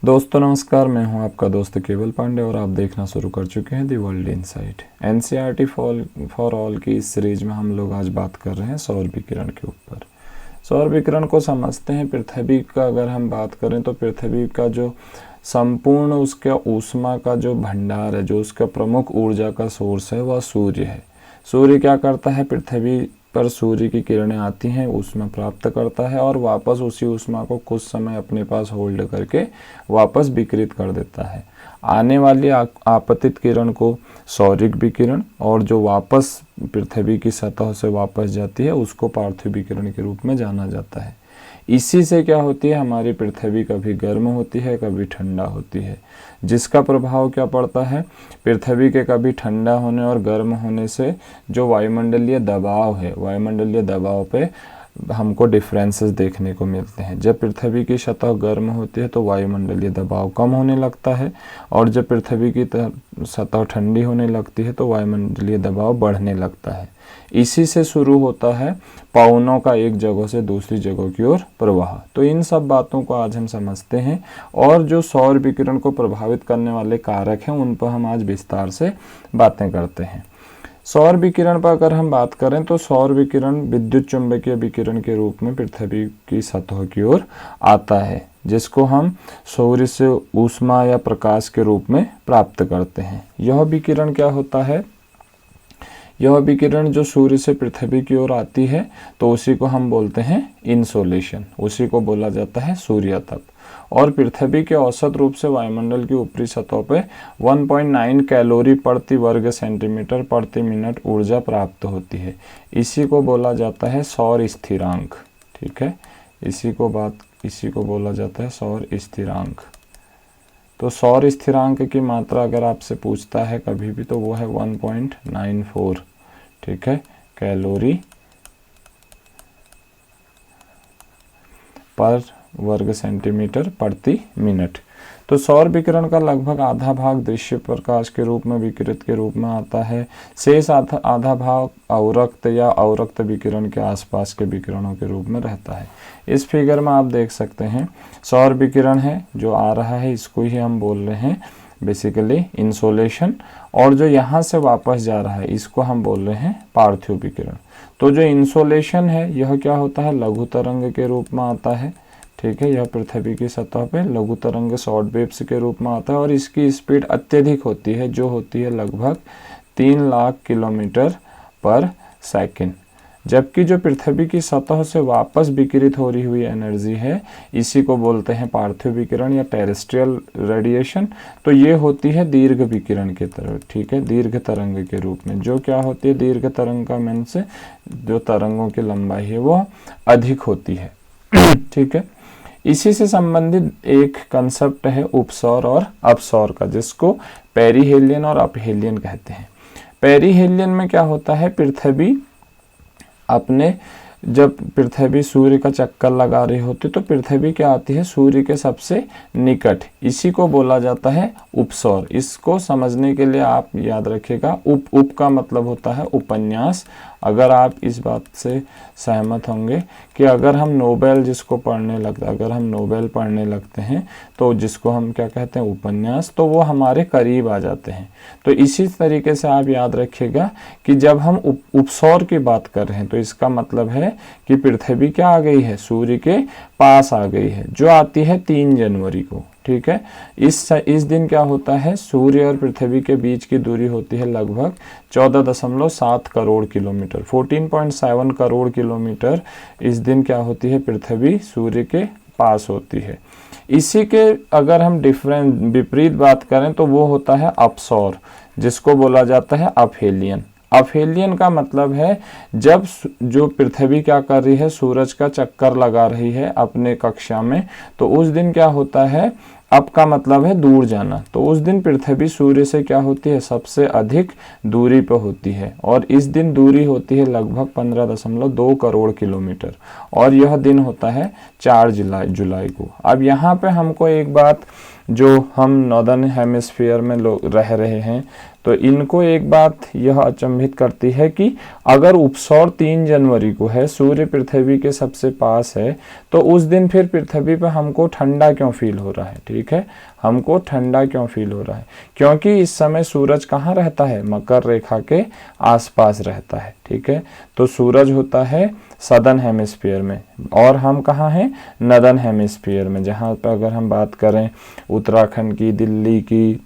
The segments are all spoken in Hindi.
दोस्तों नमस्कार, मैं हूं आपका दोस्त केवल पांडे और आप देखना शुरू कर चुके हैं the world insight. NCERT for all की इस सीरीज में हम लोग आज बात कर रहे हैं सौर विकिरण के ऊपर। सौर विकिरण को समझते हैं। पृथ्वी का अगर हम बात करें तो पृथ्वी का जो संपूर्ण उसका ऊष्मा का जो भंडार है, जो उसका प्रमुख ऊर्जा का सोर्स है, वह सूर्य है। सूर्य क्या करता है, पृथ्वी पर सूर्य की किरणें आती हैं, ऊष्मा प्राप्त करता है और वापस उसी ऊष्मा को कुछ समय अपने पास होल्ड करके वापस विकिरित कर देता है। आने वाली आपतित किरण को सौरिक विकिरण और जो वापस पृथ्वी की सतह से वापस जाती है उसको पार्थिव विकिरण के रूप में जाना जाता है। इसी से क्या होती है, हमारी पृथ्वी कभी गर्म होती है, कभी ठंडा होती है, जिसका प्रभाव क्या पड़ता है, पृथ्वी के कभी ठंडा होने और गर्म होने से जो वायुमंडलीय दबाव है, वायुमंडलीय दबाव पे हमको डिफरेंसेस देखने को मिलते हैं। जब पृथ्वी की सतह गर्म होती है तो वायुमंडलीय दबाव कम होने लगता है और जब पृथ्वी की सतह ठंडी होने लगती है तो वायुमंडलीय दबाव बढ़ने लगता है। इसी से शुरू होता है पवनों का एक जगह से दूसरी जगह की ओर प्रवाह। तो इन सब बातों को आज हम समझते हैं और जो सौर विकिरण को प्रभावित करने वाले कारक हैं उन पर हम आज विस्तार से बातें करते हैं। सौर विकिरण पर अगर हम बात करें तो सौर विकिरण विद्युत चुंबकीय विकिरण के रूप में पृथ्वी की सतह की ओर आता है, जिसको हम सूर्य से ऊष्मा या प्रकाश के रूप में प्राप्त करते हैं। यह विकिरण क्या होता है, यह विकिरण जो सूर्य से पृथ्वी की ओर आती है तो उसी को हम बोलते हैं इंसोलेशन, उसी को बोला जाता है सूर्यताप। और पृथ्वी के औसत रूप से वायुमंडल की ऊपरी सतह पे 1.9 कैलोरी प्रति वर्ग सेंटीमीटर प्रति मिनट ऊर्जा प्राप्त होती है। इसी को बोला जाता है सौर स्थिरांक। ठीक है, इसी को बोला जाता है सौर स्थिरांक। तो सौर स्थिरांक की मात्रा अगर आपसे पूछता है कभी भी तो वो है 1.94, ठीक है, कैलोरी पर वर्ग सेंटीमीटर प्रति मिनट। तो सौर विकिरण का लगभग आधा भाग दृश्य प्रकाश के रूप में विकिरित के रूप में आता है। शेष आधा भाग अवरक्त या अवरक्त विकिरण के आसपास के विकिरणों के रूप में रहता है। इस फिगर में आप देख सकते हैं सौर विकिरण है जो आ रहा है, इसको ही हम बोल रहे हैं बेसिकली इंसोलेशन, और जो यहाँ से वापस जा रहा है इसको हम बोल रहे हैं पार्थिव विकिरण। तो जो इंसोलेशन है यह क्या होता है, लघु तरंग के रूप में आता है। ठीक है, यह पृथ्वी की सतह पे लघु तरंग शॉर्ट वेव्स के रूप में आता है और इसकी स्पीड अत्यधिक होती है, जो होती है लगभग 3 लाख किलोमीटर पर सेकंड। जबकि जो पृथ्वी की सतह से वापस विकिरित हो रही हुई एनर्जी है इसी को बोलते हैं पार्थिव विकिरण या टेरेस्ट्रियल रेडिएशन। तो ये होती है दीर्घ विकिरण की तरह, ठीक है, दीर्घ तरंग के रूप में। जो क्या होती है, दीर्घ तरंग का मीन से जो तरंगों की लंबाई है वो अधिक होती है। ठीक है, इसी से संबंधित एक कंसेप्ट है उपसौर और अपसौर का, जिसको पेरिहेलियन और अपहेलियन कहते हैं। पेरिहेलियन में क्या होता है, जब पृथ्वी सूर्य का चक्कर लगा रही होती तो पृथ्वी क्या आती है, सूर्य के सबसे निकट। इसी को बोला जाता है उपसौर। इसको समझने के लिए आप याद रखिएगा उप का मतलब होता है उपन्यास। अगर आप इस बात से सहमत होंगे कि अगर हम नोबेल पढ़ने लगते हैं तो जिसको हम क्या कहते हैं उपन्यास, तो वो हमारे करीब आ जाते हैं। तो इसी तरीके से आप याद रखिएगा कि जब हम उपसौर की बात कर रहे हैं तो इसका मतलब है कि पृथ्वी क्या आ गई है, सूर्य के पास आ गई है, जो आती है 3 जनवरी को। ठीक है, इस दिन क्या होता है, सूर्य और पृथ्वी के बीच की दूरी होती है लगभग 14.7 करोड़ किलोमीटर, 14.7 करोड़ किलोमीटर। इस दिन क्या होती है, पृथ्वी सूर्य के पास होती है। इसी के अगर हम विपरीत बात करें तो वो होता है अपसौर, जिसको बोला जाता है अपहेलियन। अपहेलियन का मतलब है जब जो पृथ्वी क्या कर रही है, सूरज का चक्कर लगा रही है अपने कक्षा में, तो उस दिन क्या होता है, अप का मतलब है दूर जाना, तो उस दिन पृथ्वी सूर्य से क्या होती है, सबसे अधिक दूरी पर होती है और इस दिन दूरी होती है लगभग 15.2 करोड़ किलोमीटर और यह दिन होता है 4 जुलाई को। अब यहाँ पे हमको एक बात जो हम नॉर्दर्न हेमिस्फीयर में लोग रह रहे हैं, तो इनको एक बात यह अचंभित करती है कि अगर उपसौर 3 जनवरी को है, सूर्य पृथ्वी के सबसे पास है, तो उस दिन फिर पृथ्वी पर हमको ठंडा क्यों फील हो रहा है। ठीक है, हमको ठंडा क्यों फील हो रहा है, क्योंकि इस समय सूरज कहाँ रहता है, मकर रेखा के आसपास रहता है। ठीक है, तो सूरज होता है सदर्न हेमिस्फीयर में और हम कहाँ हैं, नॉर्दर्न हेमिस्फीयर में। जहाँ पर अगर हम बात करें उत्तराखंड की, दिल्ली की,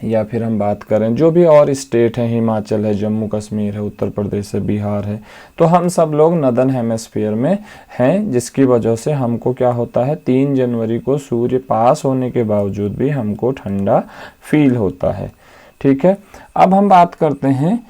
या फिर हम बात करें जो भी और स्टेट है, हिमाचल है, जम्मू कश्मीर है, उत्तर प्रदेश है, बिहार है, तो हम सब लोग नॉर्दर्न हेमिस्फीयर में हैं, जिसकी वजह से हमको क्या होता है, 3 जनवरी को सूर्य पास होने के बावजूद भी हमको ठंडा फील होता है। ठीक है, अब हम बात करते हैं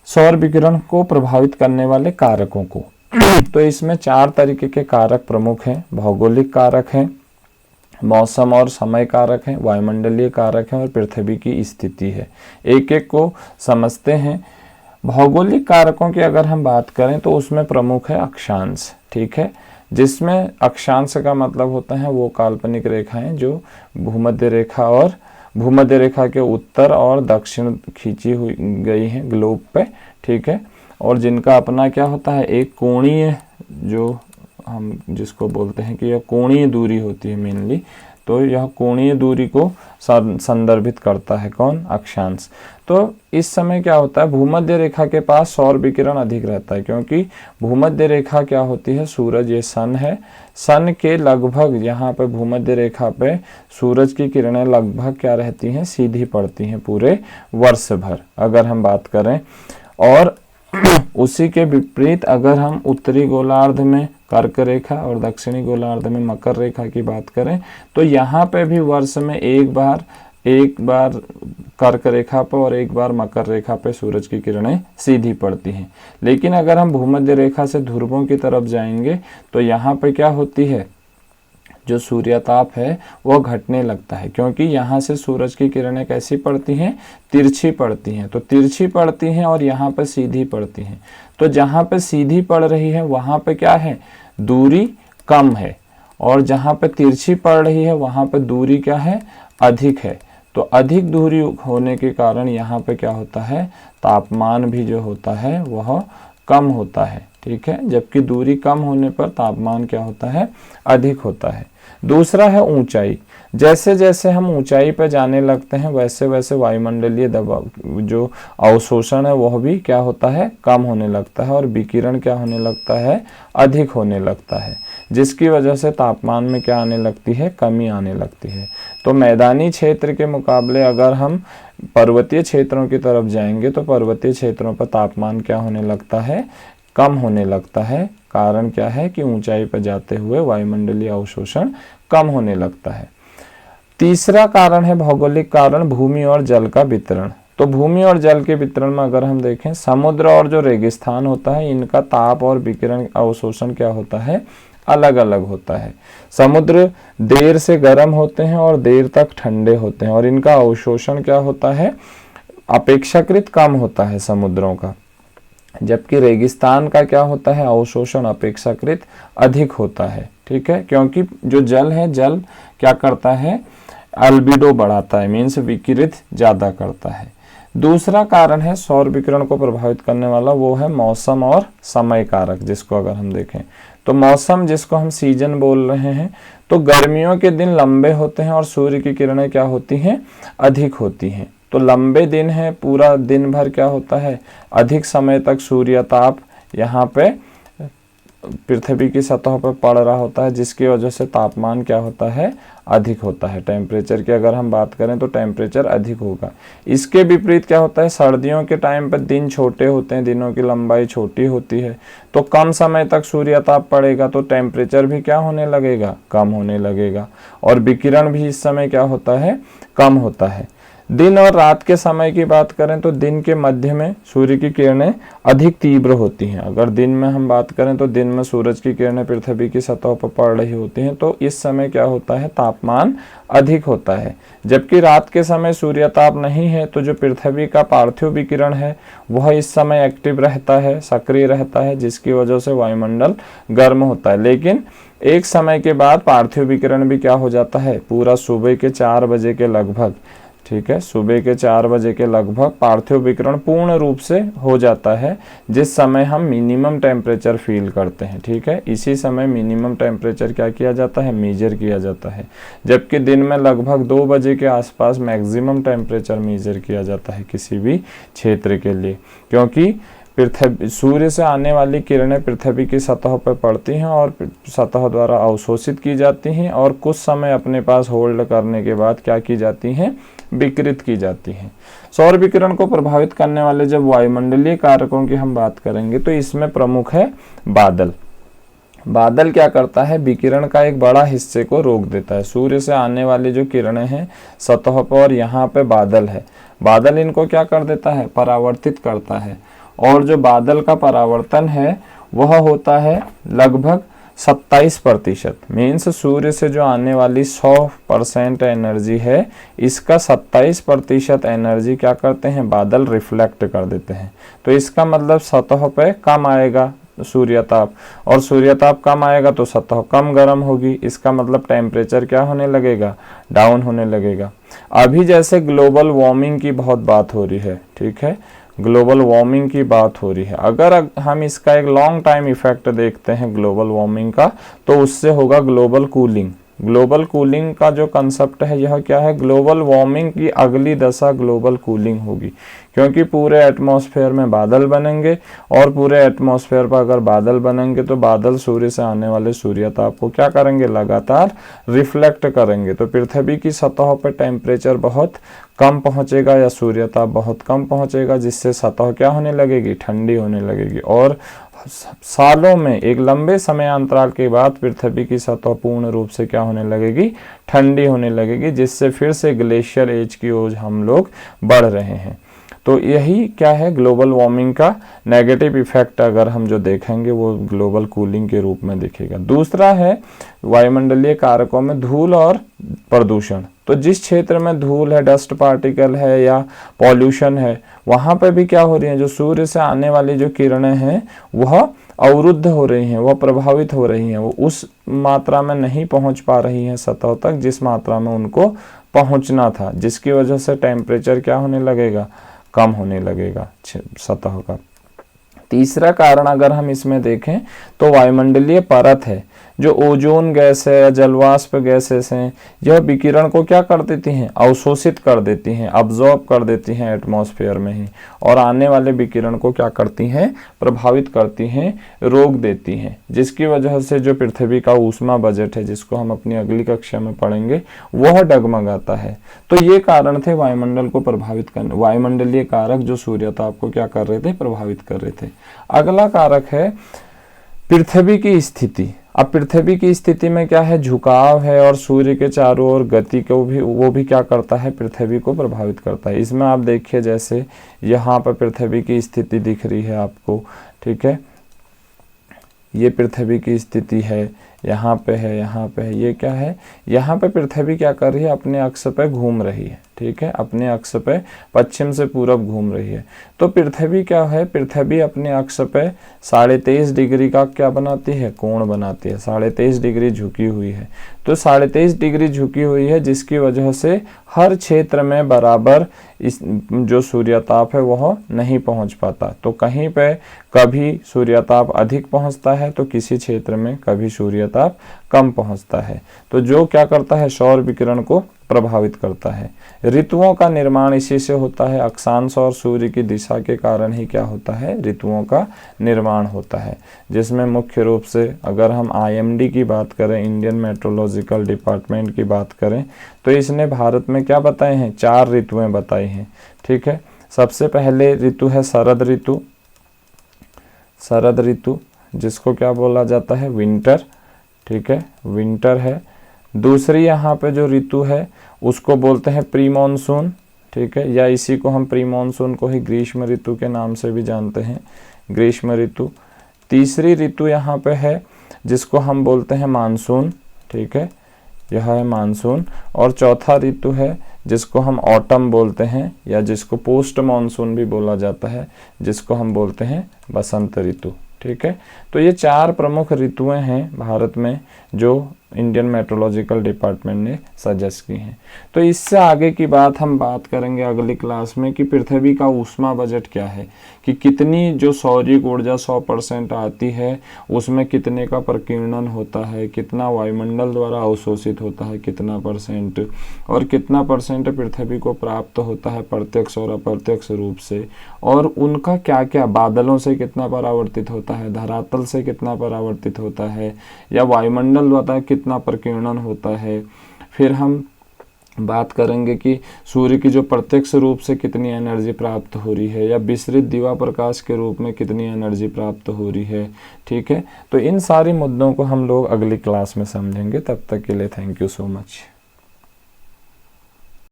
सौर विकिरण को प्रभावित करने वाले कारकों को। तो इसमें 4 तरीके के कारक प्रमुख हैं। भौगोलिक कारक हैं, मौसम और समय कारक हैं, वायुमंडलीय कारक हैं और पृथ्वी की स्थिति है। एक एक को समझते हैं। भौगोलिक कारकों की अगर हम बात करें तो उसमें प्रमुख है अक्षांश। ठीक है, जिसमें अक्षांश का मतलब होता है वो काल्पनिक रेखाएं जो भूमध्य रेखा और भूमध्य रेखा के उत्तर और दक्षिण खींची हुई गई हैं ग्लोब पे। ठीक है, और जिनका अपना क्या होता है, एक कोणीय, जो हम जिसको बोलते हैं कि यह कोणीय दूरी होती है मेनली, तो यह कोणीय दूरी को संदर्भित करता है कौन, अक्षांश। तो इस समय क्या होता है, भूमध्य रेखा के पास सौर विकिरण अधिक रहता है, क्योंकि भूमध्य रेखा क्या होती है, सूरज, ये सन है, सन के लगभग यहाँ पे भूमध्य रेखा पे सूरज की किरणें लगभग क्या रहती हैं, सीधी पड़ती हैं पूरे वर्ष भर अगर हम बात करें। और उसी के विपरीत अगर हम उत्तरी गोलार्ध में कर्क रेखा और दक्षिणी गोलार्ध में मकर रेखा की बात करें, तो यहाँ पे भी वर्ष में एक बार कर्क रेखा पर और एक बार मकर रेखा पे सूरज की किरणें सीधी पड़ती हैं। लेकिन अगर हम भूमध्य रेखा से ध्रुवों की तरफ जाएंगे तो यहाँ पे क्या होती है, जो सूर्यताप है वह घटने लगता है, क्योंकि यहाँ से सूरज की किरणें कैसी पड़ती हैं, तिरछी पड़ती हैं। तो तिरछी पड़ती हैं और यहाँ पर सीधी पड़ती हैं। तो जहाँ पे सीधी पड़ रही है वहाँ पे क्या है, दूरी कम है, और जहाँ पे तिरछी पड़ रही है वहाँ पे दूरी क्या है, अधिक है। तो अधिक दूरी होने के कारण यहाँ पे क्या होता है, तापमान भी जो होता है वह कम होता है। ठीक है, जबकि दूरी कम होने पर तापमान क्या होता है, अधिक होता है। दूसरा है ऊंचाई। जैसे जैसे हम ऊंचाई पर जाने लगते हैं वैसे वैसे वायुमंडलीय दबाव, जो अवशोषण है वह भी क्या होता है, कम होने लगता है और विकिरण क्या होने लगता है, अधिक होने लगता है, जिसकी वजह से तापमान में क्या आने लगती है, कमी आने लगती है। तो मैदानी क्षेत्र के मुकाबले अगर हम पर्वतीय क्षेत्रों की तरफ जाएंगे तो पर्वतीय क्षेत्रों पर तापमान क्या होने लगता है, कम होने लगता है। कारण क्या है कि ऊंचाई पर जाते हुए वायुमंडलीय अवशोषण कम होने लगता है। तीसरा कारण है भौगोलिक कारण, भूमि और जल का वितरण। तो भूमि और जल के वितरण में अगर हम देखें, समुद्र और जो रेगिस्तान होता है इनका ताप और विकिरण अवशोषण क्या होता है, अलग अलग होता है। समुद्र देर से गर्म होते हैं और देर तक ठंडे होते हैं और इनका अवशोषण क्या होता है, अपेक्षाकृत कम होता है समुद्रों का। जबकि रेगिस्तान का क्या होता है, अवशोषण अपेक्षाकृत अधिक होता है। ठीक है, क्योंकि जो जल है, जल क्या करता है, अल्बिडो बढ़ाता है, मीन्स विकिरित ज्यादा करता है। दूसरा कारण है सौर विकिरण को प्रभावित करने वाला, वो है मौसम और समय कारक। जिसको अगर हम देखें तो मौसम, जिसको हम सीजन बोल रहे हैं, तो गर्मियों के दिन लंबे होते हैं और सूर्य की किरणें क्या होती हैं, अधिक होती हैं। तो लंबे दिन है, पूरा दिन भर क्या होता है, अधिक समय तक सूर्यताप यहाँ पे पृथ्वी की सतह पर पड़ रहा होता है, जिसकी वजह से तापमान क्या होता है, अधिक होता है। टेम्परेचर की अगर हम बात करें तो टेम्परेचर अधिक होगा। इसके विपरीत क्या होता है, सर्दियों के टाइम पर दिन छोटे होते हैं, दिनों की लंबाई छोटी होती है, तो कम समय तक सूर्यताप पड़ेगा तो टेम्परेचर भी क्या होने लगेगा, कम होने लगेगा, और विकिरण भी इस समय क्या होता है, कम होता है। दिन और रात के समय की बात करें तो दिन के मध्य में सूर्य की किरणें अधिक तीव्र होती हैं। अगर दिन में हम बात करें तो दिन में सूरज की किरणें पृथ्वी की सतह पर पड़ रही होती हैं, तो इस समय क्या होता है, तापमान अधिक होता है। जबकि रात के समय सूर्यताप नहीं है तो जो पृथ्वी का पार्थिव विकिरण है वह इस समय एक्टिव रहता है, सक्रिय रहता है, जिसकी वजह से वायुमंडल गर्म होता है। लेकिन एक समय के बाद पार्थिव विकिरण भी क्या हो जाता है, पूरा सुबह के 4 बजे के लगभग, ठीक है, सुबह के 4 बजे के लगभग पार्थिव विकिरण पूर्ण रूप से हो जाता है, जिस समय हम मिनिमम टेम्परेचर फील करते हैं, ठीक है। इसी समय मिनिमम टेम्परेचर क्या किया जाता है, मेजर किया जाता है, जबकि दिन में लगभग 2 बजे के आसपास मैक्सिमम टेम्परेचर मेजर किया जाता है किसी भी क्षेत्र के लिए, क्योंकि पृथ्वी सूर्य से आने वाली किरणें पृथ्वी की सतह पर पड़ती हैं और सतह द्वारा अवशोषित की जाती हैं और कुछ समय अपने पास होल्ड करने के बाद क्या की जाती हैं, विकिरित की जाती हैं। सौर विकिरण को प्रभावित करने वाले जब वायुमंडलीय कारकों की हम बात करेंगे तो इसमें प्रमुख है बादल। बादल क्या करता है, विकिरण का एक बड़ा हिस्से को रोक देता है। सूर्य से आने वाली जो किरणें हैं सतह पर, और यहाँ पे बादल है, बादल इनको क्या कर देता है, परावर्तित करता है। और जो बादल का परावर्तन है वह होता है लगभग 27%। मीन्स सूर्य से जो आने वाली 100% एनर्जी है, इसका 27% एनर्जी क्या करते हैं, बादल रिफ्लेक्ट कर देते हैं। तो इसका मतलब सतह पे कम आएगा सूर्यताप, और सूर्यताप कम आएगा तो सतह कम गर्म होगी, इसका मतलब टेम्परेचर क्या होने लगेगा, डाउन होने लगेगा। अभी जैसे ग्लोबल वार्मिंग की बहुत बात हो रही है, ठीक है, ग्लोबल वार्मिंग की बात हो रही है, अगर हम इसका एक लॉन्ग टाइम इफेक्ट देखते हैं ग्लोबल वार्मिंग का, तो उससे होगा ग्लोबल कूलिंग। ग्लोबल कूलिंग का जो कंसेप्ट है यह क्या है, ग्लोबल वार्मिंग की अगली दशा ग्लोबल कूलिंग होगी, क्योंकि पूरे एटमॉस्फेयर में बादल बनेंगे, और पूरे एटमॉस्फेयर पर अगर बादल बनेंगे तो बादल सूर्य से आने वाले सूर्यताप को क्या करेंगे, लगातार रिफ्लेक्ट करेंगे। तो पृथ्वी की सतह पर टेम्परेचर बहुत कम पहुंचेगा या सूर्यताप बहुत कम पहुंचेगा, जिससे सतह क्या होने लगेगी, ठंडी होने लगेगी, और सालों में एक लंबे समय अंतराल के बाद पृथ्वी की सतह पूर्ण रूप से क्या होने लगेगी, ठंडी होने लगेगी, जिससे फिर से ग्लेशियर एज की ओर हम लोग बढ़ रहे हैं। तो यही क्या है, ग्लोबल वार्मिंग का नेगेटिव इफेक्ट अगर हम जो देखेंगे वो ग्लोबल कूलिंग के रूप में दिखेगा। दूसरा है वायुमंडलीय कारकों में धूल और प्रदूषण। तो जिस क्षेत्र में धूल है, डस्ट पार्टिकल है या पॉल्यूशन है, वहां पर भी क्या हो रही है, जो सूर्य से आने वाली जो किरणें हैं वह अवरुद्ध हो रही हैं, वह प्रभावित हो रही हैं, वो उस मात्रा में नहीं पहुंच पा रही हैं सतह तक जिस मात्रा में उनको पहुंचना था, जिसकी वजह से टेम्परेचर क्या होने लगेगा, कम होने लगेगा सतह का। तीसरा कारण अगर हम इसमें देखें तो वायुमंडलीय परत है, जो ओजोन गैस है या जलवाष्प गैसेस हैं, यह विकिरण को क्या कर देती हैं, अवशोषित कर देती हैं, अब्जॉर्ब कर देती हैं एटमॉस्फेयर में ही, और आने वाले विकिरण को क्या करती हैं, प्रभावित करती हैं, रोक देती हैं, जिसकी वजह से जो पृथ्वी का ऊष्मा बजट है, जिसको हम अपनी अगली कक्षा में पढ़ेंगे, वह डगमगाता है। तो ये कारण थे वायुमंडल को प्रभावित करने, वायुमंडलीय कारक जो सूर्यताप को क्या कर रहे थे, प्रभावित कर रहे थे। अगला कारक है पृथ्वी की स्थिति। अब पृथ्वी की स्थिति में क्या है, झुकाव है, और सूर्य के चारों ओर गति को भी वो भी क्या करता है, पृथ्वी को प्रभावित करता है। इसमें आप देखिए जैसे यहाँ पर पृथ्वी की स्थिति दिख रही है आपको, ठीक है, ये पृथ्वी की स्थिति है, यहाँ पे है, यहाँ पे है, ये क्या है, यहाँ पे पृथ्वी क्या कर रही है, अपने अक्ष पे घूम रही है, ठीक है, अपने अक्ष पे पश्चिम से पूरब घूम रही है। तो पृथ्वी क्या है, पृथ्वी अपने अक्ष पे 23.5 डिग्री का क्या बनाती है, कोण बनाती है, 23.5 डिग्री झुकी हुई है। तो 23.5 डिग्री झुकी हुई है, जिसकी वजह से हर क्षेत्र में बराबर इस जो सूर्यताप है वह नहीं पहुंच पाता। तो कहीं पे कभी सूर्यताप अधिक पहुंचता है तो किसी क्षेत्र में कभी सूर्यताप कम पहुंचता है। तो जो क्या करता है, सौर विकिरण को प्रभावित करता है। ऋतुओं का निर्माण इसी से होता है, अक्षांश और सूर्य की दिशा के कारण ही क्या होता है, ऋतुओं का निर्माण होता है, जिसमें मुख्य रूप से अगर हम IMD की बात करें, इंडियन मेट्रोलॉजिकल डिपार्टमेंट की बात करें, तो इसने भारत में क्या बताए हैं, 4 ऋतुएं बताई हैं, ठीक है। सबसे पहले ऋतु है शरद ऋतु, शरद ऋतु जिसको क्या बोला जाता है, विंटर, ठीक है, विंटर है। दूसरी यहाँ पे जो ऋतु है उसको बोलते हैं प्री मानसून, ठीक है, या इसी को हम प्री मानसून को ही ग्रीष्म ऋतु के नाम से भी जानते हैं, ग्रीष्म ऋतु। तीसरी ऋतु यहाँ पे है जिसको हम बोलते हैं मानसून, ठीक है, यह है मानसून। और चौथा ऋतु है जिसको हम ऑटम बोलते हैं, या जिसको पोस्ट मानसून भी बोला जाता है, जिसको हम बोलते हैं बसंत ऋतु, ठीक है। तो ये 4 प्रमुख ऋतुएं हैं भारत में जो इंडियन मेट्रोलॉजिकल डिपार्टमेंट ने सजेस्ट की हैं। तो इससे आगे की बात हम बात करेंगे अगली क्लास में कि पृथ्वी का ऊष्मा बजट क्या है, कि कितनी जो सौरिक ऊर्जा 100% आती है उसमें कितने का प्रकीर्णन होता है, कितना वायुमंडल द्वारा अवशोषित होता है, कितना %, और कितना % पृथ्वी को प्राप्त होता है प्रत्यक्ष और अप्रत्यक्ष रूप से, और उनका क्या क्या, बादलों से कितना परावर्तित होता है, धरातल से कितना परावर्तित होता है, या वायुमंडल द्वारा कितना प्रकीर्णन होता है। फिर हम बात करेंगे कि सूर्य की जो प्रत्यक्ष रूप से कितनी एनर्जी प्राप्त हो रही है, या विसरित दिवा प्रकाश के रूप में कितनी एनर्जी प्राप्त हो रही है। ठीक है, तो इन सारी मुद्दों को हम लोग अगली क्लास में समझेंगे। तब तक के लिए थैंक यू सो मच।